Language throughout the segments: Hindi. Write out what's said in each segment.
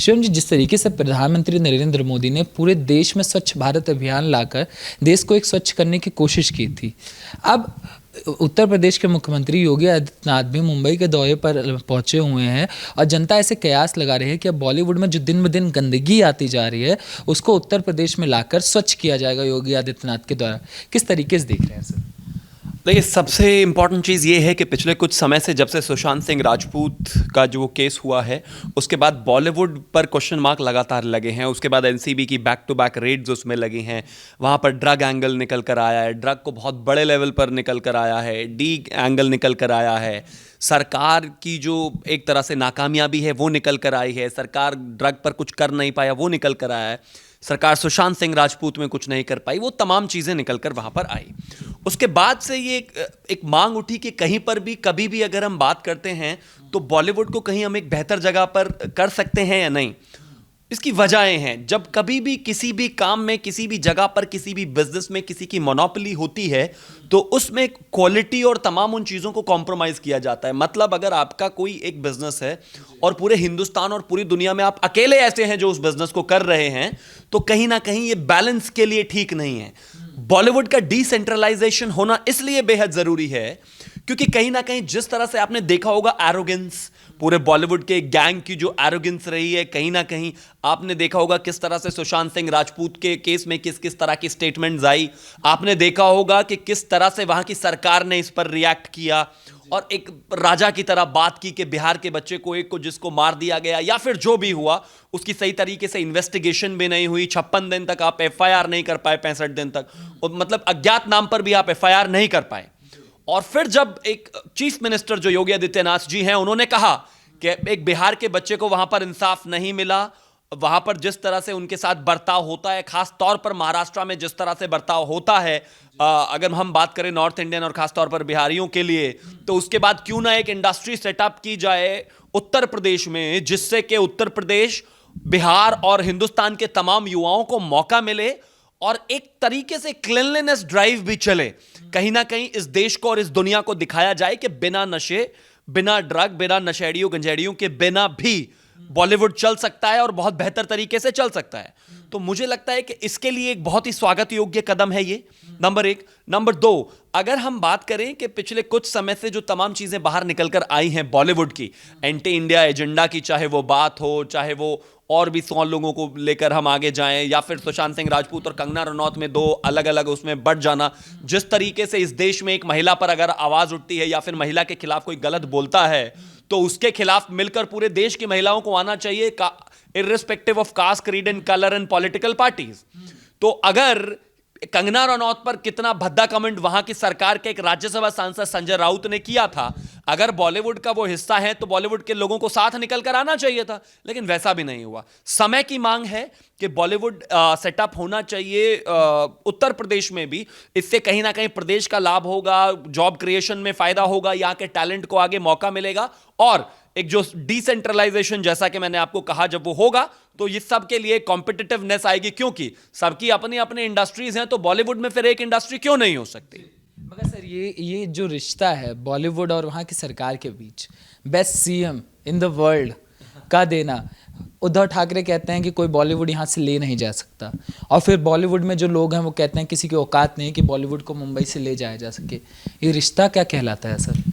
शिवम जी, जिस तरीके से प्रधानमंत्री नरेंद्र मोदी ने पूरे देश में स्वच्छ भारत अभियान लाकर देश को एक स्वच्छ करने की कोशिश की थी, अब उत्तर प्रदेश के मुख्यमंत्री योगी आदित्यनाथ भी मुंबई के दौरे पर पहुंचे हुए हैं और जनता ऐसे कयास लगा रही है कि अब बॉलीवुड में जो दिन ब दिन गंदगी आती जा रही है उसको उत्तर प्रदेश में लाकर स्वच्छ किया जाएगा योगी आदित्यनाथ के द्वारा। किस तरीके से देख रहे हैं सर? देखिए, सबसे इम्पॉर्टेंट चीज़ ये है कि पिछले कुछ समय से जब से सुशांत सिंह राजपूत का जो केस हुआ है उसके बाद बॉलीवुड पर क्वेश्चन मार्क लगातार लगे हैं। उसके बाद एनसीबी की बैक टू बैक रेड्स उसमें लगी हैं। वहाँ पर ड्रग एंगल निकल कर आया है, ड्रग को बहुत बड़े लेवल पर निकल कर आया है, डी एंगल निकल कर आया है, सरकार की जो एक तरह से नाकामयाबी है वो निकल कर आई है, सरकार ड्रग पर कुछ कर नहीं पाया वो निकल कर आया है, सरकार सुशांत सिंह राजपूत में कुछ नहीं कर पाई, वो तमाम चीज़ें निकल कर वहाँ पर आई। उसके बाद से ये एक मांग उठी कि कहीं पर भी कभी भी अगर हम बात करते हैं तो बॉलीवुड को कहीं हम एक बेहतर जगह पर कर सकते हैं या नहीं। इसकी वजहें हैं, जब कभी भी किसी भी काम में, किसी भी जगह पर, किसी भी बिजनेस में किसी की मोनोपोली होती है तो उसमें क्वालिटी और तमाम उन चीज़ों को कॉम्प्रोमाइज़ किया जाता है। मतलब अगर आपका कोई एक बिजनेस है और पूरे हिंदुस्तान और पूरी दुनिया में आप अकेले ऐसे हैं जो उस बिजनेस को कर रहे हैं, तो कहीं ना कहीं ये बैलेंस के लिए ठीक नहीं है। बॉलीवुड का डिसेंट्रलाइजेशन होना इसलिए बेहद ज़रूरी है क्योंकि कहीं ना कहीं जिस तरह से आपने देखा होगा एरोगेंस, पूरे बॉलीवुड के गैंग की जो एरोगेंस रही है, कहीं ना कहीं आपने देखा होगा किस तरह से सुशांत सिंह राजपूत के केस में किस किस तरह की स्टेटमेंट्स आई। आपने देखा होगा कि किस तरह से वहां की सरकार ने इस पर रिएक्ट किया और एक राजा की तरह बात की कि बिहार के बच्चे को, एक को जिसको मार दिया गया या फिर जो भी हुआ उसकी सही तरीके से इन्वेस्टिगेशन भी नहीं हुई। 56 दिन तक आप एफआईआर नहीं कर पाए, 65 दिन तक, और मतलब अज्ञात नाम पर भी आप एफआईआर नहीं कर पाए। और फिर जब एक चीफ मिनिस्टर जो योगी आदित्यनाथ जी हैं उन्होंने कहा कि एक बिहार के बच्चे को वहां पर इंसाफ नहीं मिला, वहां पर जिस तरह से उनके साथ बर्ताव होता है, खास तौर पर महाराष्ट्र में जिस तरह से बर्ताव होता है, अगर हम बात करें नॉर्थ इंडियन और खास तौर पर बिहारियों के लिए, तो उसके बाद क्यों ना एक इंडस्ट्री सेटअप की जाए उत्तर प्रदेश में जिससे कि उत्तर प्रदेश, बिहार और हिंदुस्तान के तमाम युवाओं को मौका मिले और एक तरीके से क्लीनलीनेस ड्राइव भी चले। कहीं ना कहीं इस देश को और इस दुनिया को दिखाया जाए कि बिना नशे, बिना ड्रग, बिना नशेड़ियों गंजेड़ियों के बिना भी बॉलीवुड चल सकता है और बहुत बेहतर तरीके से चल सकता है। तो मुझे लगता है कि इसके लिए एक बहुत ही स्वागत योग्य कदम है ये, नंबर एक। नंबर दो, अगर हम बात करें कि पिछले कुछ समय से जो तमाम चीजें बाहर निकलकर आई हैं बॉलीवुड की, एंटी इंडिया एजेंडा की, चाहे वो बात हो, चाहे वो और भी 100 लोगों को लेकर हम आगे जाएं, या फिर सुशांत सिंह राजपूत और कंगना रनौत में दो अलग अलग उसमें बढ़ जाना, जिस तरीके से इस देश में एक महिला पर अगर आवाज उठती है या फिर महिला के खिलाफ कोई गलत बोलता है तो उसके खिलाफ मिलकर पूरे देश की महिलाओं को आना चाहिए, irrespective of caste, creed and colour and political parties. तो अगर कंगना रनौत पर कितना भद्दा कमेंट वहां की सरकार के एक राज्यसभा सांसद संजय राउत ने किया था, अगर बॉलीवुड का वो हिस्सा है तो बॉलीवुड के लोगों को साथ निकल कर आना चाहिए था, लेकिन वैसा भी नहीं हुआ। समय की मांग है कि बॉलीवुड सेटअप होना चाहिए उत्तर प्रदेश में भी। इससे कहीं ना कहीं प्रदेश का लाभ होगा, जॉब क्रिएशन में फायदा होगा, यहाँ के टैलेंट को आगे मौका मिलेगा और एक जो डिसेंट्रलाइजेशन, जैसा कि मैंने आपको कहा, जब वो होगा तो ये सब के लिए कॉम्पिटिटिवनेस आएगी, क्योंकि सबकी अपनी अपनी इंडस्ट्रीज हैं, तो बॉलीवुड में फिर एक इंडस्ट्री क्यों नहीं हो सकती। मगर सर, ये जो रिश्ता है बॉलीवुड और वहाँ की सरकार के बीच, best CM in the world का देना, उद्धव ठाकरे कहते हैं कि कोई बॉलीवुड यहाँ से ले नहीं जा सकता, और फिर बॉलीवुड में जो लोग हैं वो कहते हैं किसी की औकात नहीं कि बॉलीवुड को मुंबई से ले जाया जा सके। ये रिश्ता क्या कहलाता है सर?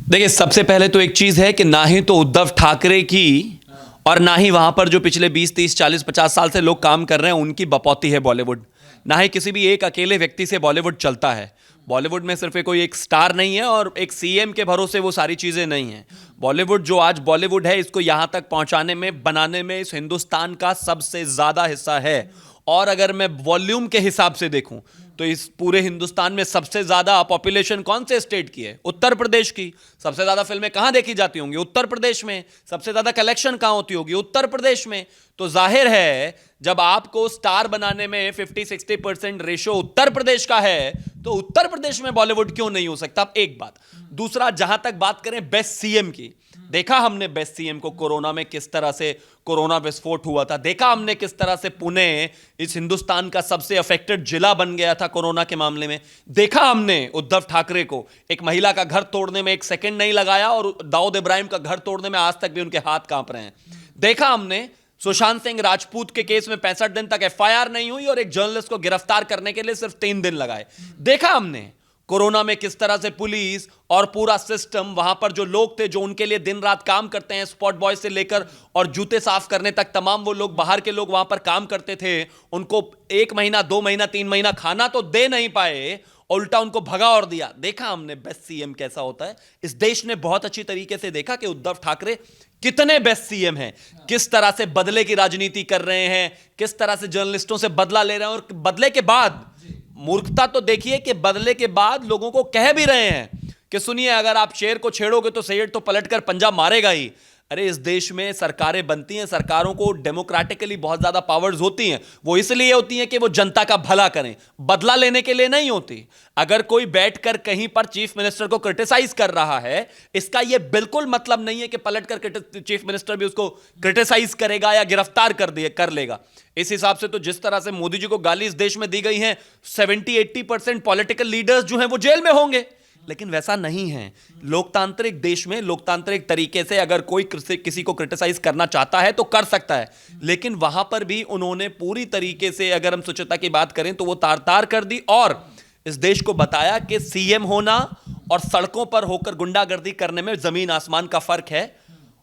देखिए, सबसे पहले तो एक चीज है कि ना ही तो उद्धव ठाकरे की और ना ही वहां पर जो पिछले 20, 30, 40, 50 साल से लोग काम कर रहे हैं उनकी बपौती है बॉलीवुड। ना ही किसी भी एक अकेले व्यक्ति से बॉलीवुड चलता है। बॉलीवुड में सिर्फ कोई एक स्टार नहीं है और एक सीएम के भरोसे वो सारी चीज़ें नहीं हैं। बॉलीवुड जो आज बॉलीवुड है, इसको यहाँ तक पहुँचाने में, बनाने में इस हिंदुस्तान का सबसे ज़्यादा हिस्सा है। और अगर मैं वॉल्यूम के हिसाब से देखूं तो इस पूरे हिंदुस्तान में सबसे ज्यादा पॉपुलेशन कौन से स्टेट की है? उत्तर प्रदेश की। सबसे ज्यादा फिल्में कहां देखी जाती होंगी? उत्तर प्रदेश में। सबसे ज्यादा कलेक्शन कहां होती होगी? उत्तर प्रदेश में। तो जाहिर है जब आपको स्टार बनाने में 50-60% रेशो उत्तर प्रदेश का है तो उत्तर प्रदेश में बॉलीवुड क्यों नहीं हो सकता? एक बात। दूसरा, जहां तक बात करें बेस्ट सीएम की, देखा हमने बेस्ट सीएम को कोरोना में किस तरह से कोरोना विस्फोट हुआ था। देखा हमने किस तरह से पुणे इस हिंदुस्तान का सबसे अफेक्टेड जिला बन गया था कोरोना के मामले में। देखा हमने उद्धव ठाकरे को एक महिला का घर तोड़ने में 1 सेकंड नहीं लगाया और दाऊद इब्राहिम का घर तोड़ने में आज तक भी उनके हाथ कांप रहे हैं। देखा हमने सुशांत सिंह राजपूत के केस में 65 दिन तक एफआईआर नहीं हुई और एक जर्नलिस्ट को गिरफ्तार करने के लिए सिर्फ 3 दिन लगाए। देखा हमने कोरोना में किस तरह से पुलिस और पूरा सिस्टम, वहां पर जो लोग थे जो उनके लिए दिन रात काम करते हैं, स्पॉट बॉय से लेकर और जूते साफ करने तक, तमाम वो लोग बाहर के लोग वहां पर काम करते थे, उनको 1 महीना 2 महीना 3 महीना खाना तो दे नहीं पाए, उल्टा उनको भगा और दिया। देखा हमने बेस्ट सीएम कैसा होता है। इस देश ने बहुत अच्छी तरीके से देखा कि उद्धव ठाकरे कितने बेस्ट सीएम हैं, किस तरह से बदले की राजनीति कर रहे हैं, किस तरह से जर्नलिस्टों से बदला ले रहे हैं, और बदले के बाद मूर्खता तो देखिए कि बदले के बाद लोगों को कह भी रहे हैं कि सुनिए, अगर आप शेर को छेड़ोगे तो शेर तो पलटकर पंजा मारेगा ही। अरे इस देश में सरकारें बनती हैं, सरकारों को डेमोक्रेटिकली बहुत ज्यादा पावर्स होती हैं, वो इसलिए होती हैं कि वो जनता का भला करें, बदला लेने के लिए नहीं होती। अगर कोई बैठकर कहीं पर चीफ मिनिस्टर को क्रिटिसाइज कर रहा है, इसका यह बिल्कुल मतलब नहीं है कि पलटकर चीफ मिनिस्टर भी उसको क्रिटिसाइज करेगा या गिरफ्तार कर लेगा। इस हिसाब से तो जिस तरह से मोदी जी को गाली इस देश में दी गई है, 70-80% पॉलिटिकल लीडर्स जो हैं वो जेल में होंगे, लेकिन वैसा नहीं है। लोकतांत्रिक देश में लोकतांत्रिक तरीके से अगर कोई किसी को क्रिटिसाइज करना चाहता है तो कर सकता है, लेकिन वहां पर भी उन्होंने पूरी तरीके से, अगर हम स्वच्छता की बात करें तो वो तार तार कर दी और इस देश को बताया कि सीएम होना और सड़कों पर होकर गुंडागर्दी करने में जमीन आसमान का फर्क है,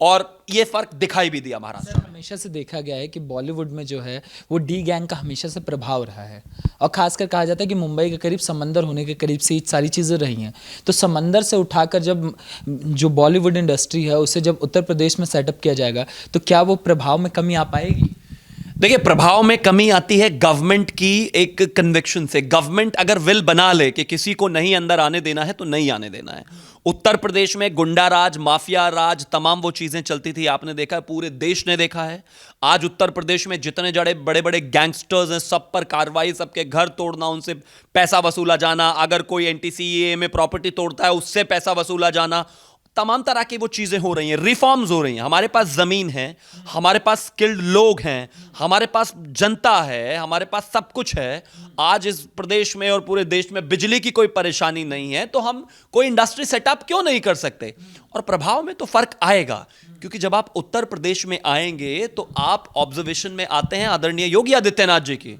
और ये फर्क दिखाई भी दिया महाराष्ट्र में। हमेशा से देखा गया है कि बॉलीवुड में जो है वो डी गैंग का हमेशा से प्रभाव रहा है, और खासकर कहा जाता है कि मुंबई के करीब समंदर होने के करीब से ये सारी चीज़ें रही हैं। तो समंदर से उठाकर जब जो बॉलीवुड इंडस्ट्री है उसे जब उत्तर प्रदेश में सेटअप किया जाएगा तो क्या वो प्रभाव में कमी आ पाएगी? देखिए, प्रभाव में कमी आती है गवर्नमेंट की एक कन्विक्शन से। गवर्नमेंट अगर विल बना ले कि किसी को नहीं अंदर आने देना है तो नहीं आने देना है। उत्तर प्रदेश में गुंडा राज, माफिया राज, तमाम वो चीजें चलती थी, आपने देखा है, पूरे देश ने देखा है। आज उत्तर प्रदेश में जितने बड़े बड़े गैंगस्टर्स हैं, सब पर कार्रवाई, सबके घर तोड़ना, उनसे पैसा वसूला जाना, अगर कोई एनटीसीए में प्रॉपर्टी तोड़ता है उससे पैसा वसूला जाना, तमाम तरह की वो चीजें हो रही हैं, रिफॉर्म्स हो रही हैं। हमारे पास जमीन है, हमारे पास स्किल्ड लोग हैं, हमारे पास जनता है, हमारे पास सब कुछ है। आज इस प्रदेश में और पूरे देश में बिजली की कोई परेशानी नहीं है, तो हम कोई इंडस्ट्री सेटअप क्यों नहीं कर सकते? और प्रभाव में तो फर्क आएगा, क्योंकि जब आप उत्तर प्रदेश में आएंगे तो आप ऑब्जर्वेशन में आते हैं आदरणीय योगी आदित्यनाथ जी की,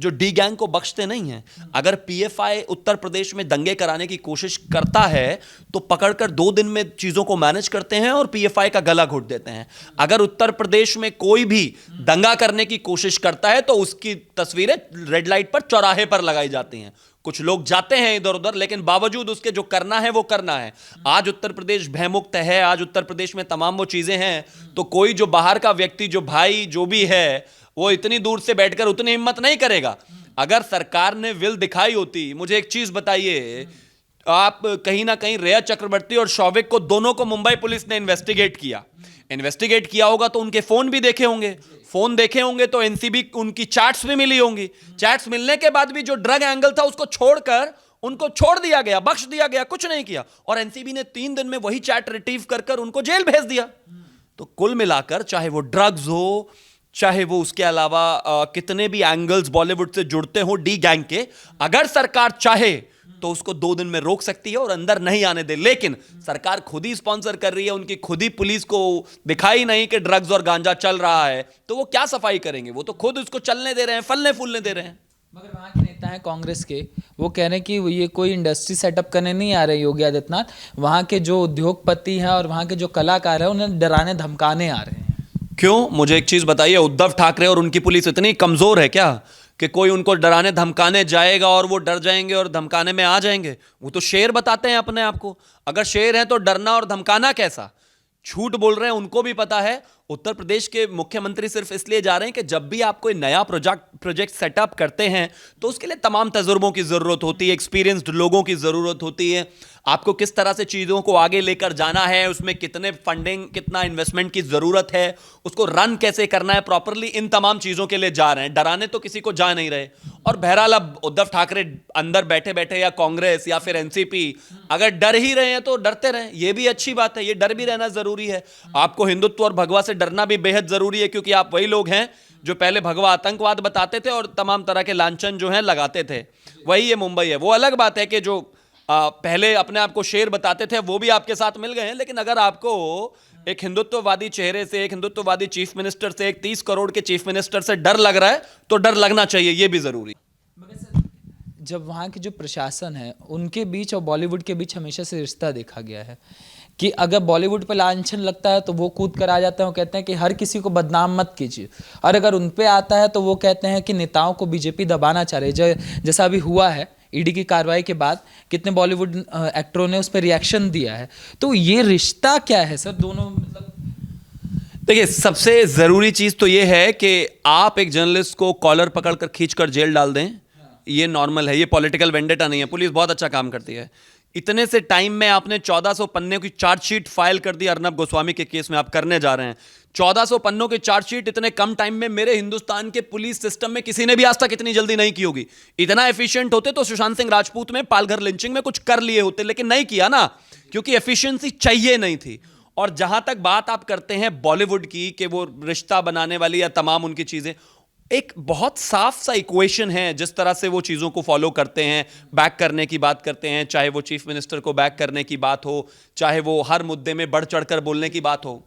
जो डी गैंग को बख्शते नहीं हैं। अगर पीएफआई उत्तर प्रदेश में दंगे कराने की कोशिश करता है तो पकड़कर 2 दिन में चीजों को मैनेज करते हैं और पीएफआई का गला घोट देते हैं। अगर उत्तर प्रदेश में कोई भी दंगा करने की कोशिश करता है तो उसकी तस्वीरें रेड लाइट पर, चौराहे पर लगाई जाती हैं। कुछ लोग जाते हैं इधर उधर, लेकिन बावजूद उसके जो करना है वो करना है। आज उत्तर प्रदेश भयमुक्त है, आज उत्तर प्रदेश में तमाम वो चीजें हैं, तो कोई जो बाहर का व्यक्ति, जो भाई जो भी है, वो इतनी दूर से बैठकर उतनी हिम्मत नहीं करेगा। अगर सरकार ने विल दिखाई होती, मुझे एक चीज बताइए, आप कहीं ना कहीं रेया चक्रवर्ती और शौविक को, दोनों को मुंबई पुलिस ने इन्वेस्टिगेट किया होगा तो उनके फोन भी देखे होंगे, फोन देखे होंगे तो एनसीबी उनकी चैट्स भी मिली होंगी। चैट्स मिलने के बाद भी जो ड्रग एंगल था उसको छोड़कर उनको छोड़ दिया गया, बख्श दिया गया, कुछ नहीं किया, और एनसीबी ने 3 दिन में वही चैट रिट्रीव कर उनको जेल भेज दिया। तो कुल मिलाकर, चाहे वो ड्रग्स हो, चाहे वो उसके अलावा कितने भी एंगल्स बॉलीवुड से जुड़ते हो डी गैंग के, अगर सरकार चाहे तो उसको 2 दिन में रोक सकती है और अंदर नहीं आने दे। लेकिन सरकार खुद ही स्पॉन्सर कर रही है, उनकी खुद ही पुलिस को दिखाई नहीं कि ड्रग्स और गांजा चल रहा है, तो वो क्या सफाई करेंगे? वो तो खुद उसको चलने दे रहे हैं, फलने फूलने दे रहे हैं। मगर वहाँ के नेता हैं कांग्रेस के, वो कह रहे हैं कि ये कोई इंडस्ट्री सेटअप करने नहीं आ रहे योगी आदित्यनाथ, वहाँ के जो उद्योगपति हैं और वहाँ के जो कलाकार हैं उन्हें डराने धमकाने आ रहे हैं। क्यों? मुझे एक चीज बताइए, उद्धव ठाकरे और उनकी पुलिस इतनी कमजोर है क्या कि कोई उनको डराने धमकाने जाएगा और वो डर जाएंगे और धमकाने में आ जाएंगे? वो तो शेर बताते हैं अपने आप को। अगर शेर है तो डरना और धमकाना कैसा? झूठ बोल रहे हैं, उनको भी पता है। उत्तर प्रदेश के मुख्यमंत्री सिर्फ इसलिए जा रहे हैं कि जब भी आप कोई नया प्रोजेक्ट सेटअप करते हैं तो उसके लिए तमाम तजुर्बों की जरूरत होती है, एक्सपीरियंस्ड लोगों की जरूरत होती है। आपको किस तरह से चीजों को आगे लेकर जाना है, उसमें कितने फंडिंग, कितना इन्वेस्टमेंट की जरूरत है, उसको रन कैसे करना है प्रॉपरली, इन तमाम चीजों के लिए जा रहे हैं। डराने तो किसी को जा नहीं रहे। और बहरहाल अब उद्धव ठाकरे अंदर बैठे बैठे, या कांग्रेस या फिर एनसीपी अगर डर ही रहे हैं तो डरते रहें, ये भी अच्छी बात है, ये डर भी रहना जरूरी है। आपको हिंदुत्व और भगवा से डरना भी बेहद जरूरी है, क्योंकि आप वही लोग हैं जो पहले भगवा आतंकवाद बताते थे और तमाम तरह के लांछन जो हैं लगाते थे। वही ये मुंबई है। वो अलग बात है कि जो पहले अपने आप को शेर बताते थे वो भी आपके साथ मिल गए हैं, लेकिन अगर आपको एक हिंदुत्ववादी चेहरे से, एक हिंदुत्ववादी चीफ मिनिस्टर से, एक 30 करोड़ के चीफ मिनिस्टर से डर लग रहा है, तो डर लगना चाहिए, ये भी जरूरी। मगर सर, जब वहाँ के जो प्रशासन है उनके बीच और बॉलीवुड के बीच हमेशा से रिश्ता देखा गया है कि अगर बॉलीवुड पर लांछन लगता है तो वो कूद कर आ जाते हैं, वो कहते हैं कि हर किसी को बदनाम मत कीजिए, और अगर उन पे आता है तो वो कहते हैं कि नेताओं को बीजेपी दबाना चाह रही है। जैसा अभी हुआ है ईडी की कार्रवाई के बाद कितने बॉलीवुड एक्टरों ने उस पर रिएक्शन दिया है। तो ये रिश्ता क्या है सर दोनों, मतलब देखिए, सबसे जरूरी चीज तो ये है कि आप एक जर्नलिस्ट को कॉलर पकड़कर खींचकर जेल डाल दें, ये नॉर्मल है, ये पॉलिटिकल वेंडेटा नहीं है। पुलिस बहुत अच्छा काम करती है। इतने से टाइम में आपने 1400 पन्ने की चार्जशीट फाइल कर दी अर्नब गोस्वामी के केस में, आप करने जा रहे हैं 1400 पन्नों की चार्जशीट। इतने कम टाइम में मेरे हिंदुस्तान के पुलिस सिस्टम में किसी ने भी आज तक इतनी जल्दी नहीं की होगी। इतना एफिशिएंट होते तो सुशांत सिंह राजपूत में पालघर लिंचिंग में कुछ कर लिए होते, लेकिन नहीं किया ना, क्योंकि एफिशिएंसी चाहिए नहीं थी। और जहां तक बात आप करते हैं बॉलीवुड की कि वो रिश्ता बनाने वाली या तमाम उनकी चीजें, एक बहुत साफ सा इक्वेशन है जिस तरह से वो चीज़ों को फॉलो करते हैं, बैक करने की बात करते हैं, चाहे वो चीफ मिनिस्टर को बैक करने की बात हो, चाहे वो हर मुद्दे में बढ़ चढ़कर बोलने की बात हो।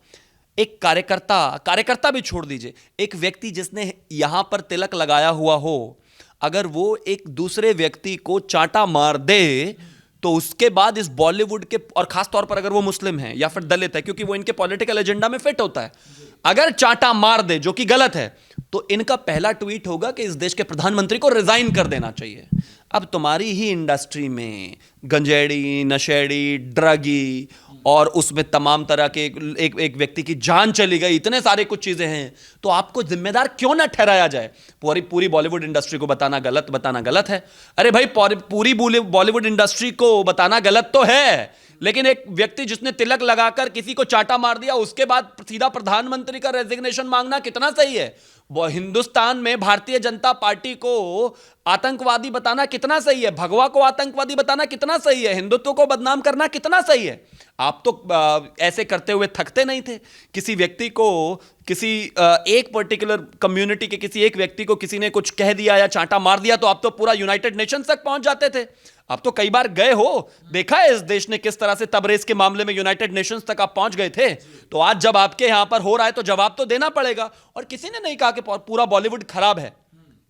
एक कार्यकर्ता भी छोड़ दीजिए, एक व्यक्ति जिसने यहां पर तिलक लगाया हुआ हो, अगर वो एक दूसरे व्यक्ति को चांटा मार दे तो उसके बाद इस बॉलीवुड के, और खास तौर पर अगर वो मुस्लिम है या फिर दलित है, क्योंकि वो इनके पॉलिटिकल एजेंडा में फिट होता है, अगर चांटा मार दे जो कि गलत है, तो इनका पहला ट्वीट होगा कि इस देश के प्रधानमंत्री को रिजाइन कर देना चाहिए। अब तुम्हारी ही इंडस्ट्री में गंजेड़ी, नशेड़ी, ड्रगी और उसमें तमाम तरह के एक व्यक्ति की जान चली गई, इतने सारे कुछ चीजें हैं, तो आपको जिम्मेदार क्यों ना ठहराया जाए? पूरी बॉलीवुड इंडस्ट्री को बताना गलत है। अरे भाई, पूरी बॉलीवुड इंडस्ट्री को बताना गलत तो है, लेकिन एक व्यक्ति जिसने तिलक लगाकर किसी को चाटा मार दिया, उसके बाद सीधा प्रधानमंत्री का रेजिग्नेशन मांगना कितना सही है? हिंदुस्तान में भारतीय जनता पार्टी को आतंकवादी बताना कितना सही है? भगवा को आतंकवादी बताना कितना सही है? हिंदुत्व को बदनाम करना कितना सही है? आप तो ऐसे करते हुए थकते नहीं थे। किसी व्यक्ति को, किसी एक पर्टिकुलर कम्युनिटी के किसी एक व्यक्ति को किसी ने कुछ कह दिया या चांटा मार दिया तो आप तो पूरा यूनाइटेड नेशंस तक पहुंच जाते थे। आप तो कई बार गए हो, देखा है इस देश ने किस तरह से तबरेज के मामले में यूनाइटेड नेशंस तक आप पहुंच गए थे। तो आज जब आपके यहां पर हो रहा है तो जवाब तो देना पड़ेगा। और किसी ने नहीं कहा कि पूरा बॉलीवुड खराब है,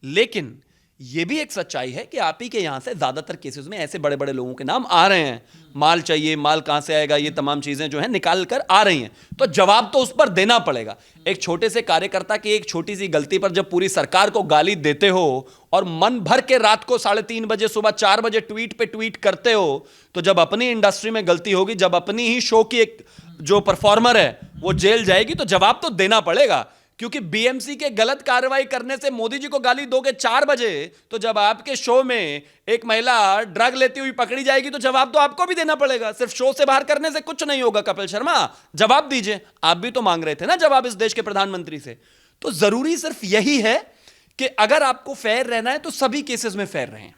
लेकिन यह भी एक सच्चाई है कि आप ही के यहां से ज्यादातर केसेस में ऐसे बड़े बड़े लोगों के नाम आ रहे हैं। माल चाहिए, माल कहां से आएगा, ये तमाम चीजें जो है निकाल कर आ रही हैं, तो जवाब तो उस पर देना पड़ेगा। एक छोटे से कार्यकर्ता की एक छोटी सी गलती पर जब पूरी सरकार को गाली देते हो और मन भर के रात को 3:30 बजे, सुबह 4 बजे ट्वीट पे ट्वीट करते हो, तो जब अपनी इंडस्ट्री में गलती होगी, जब अपनी ही शो की एक जो परफॉर्मर है वो जेल जाएगी, तो जवाब तो देना पड़ेगा। क्योंकि बीएमसी के गलत कार्रवाई करने से मोदी जी को गाली दोगे 4 बजे, तो जब आपके शो में एक महिला ड्रग लेती हुई पकड़ी जाएगी तो जवाब तो आपको भी देना पड़ेगा। सिर्फ शो से बाहर करने से कुछ नहीं होगा। कपिल शर्मा, जवाब दीजिए। आप भी तो मांग रहे थे ना जवाब इस देश के प्रधानमंत्री से। तो जरूरी सिर्फ यही है कि अगर आपको फेयर रहना है तो सभी केसेस में फेयर रहें।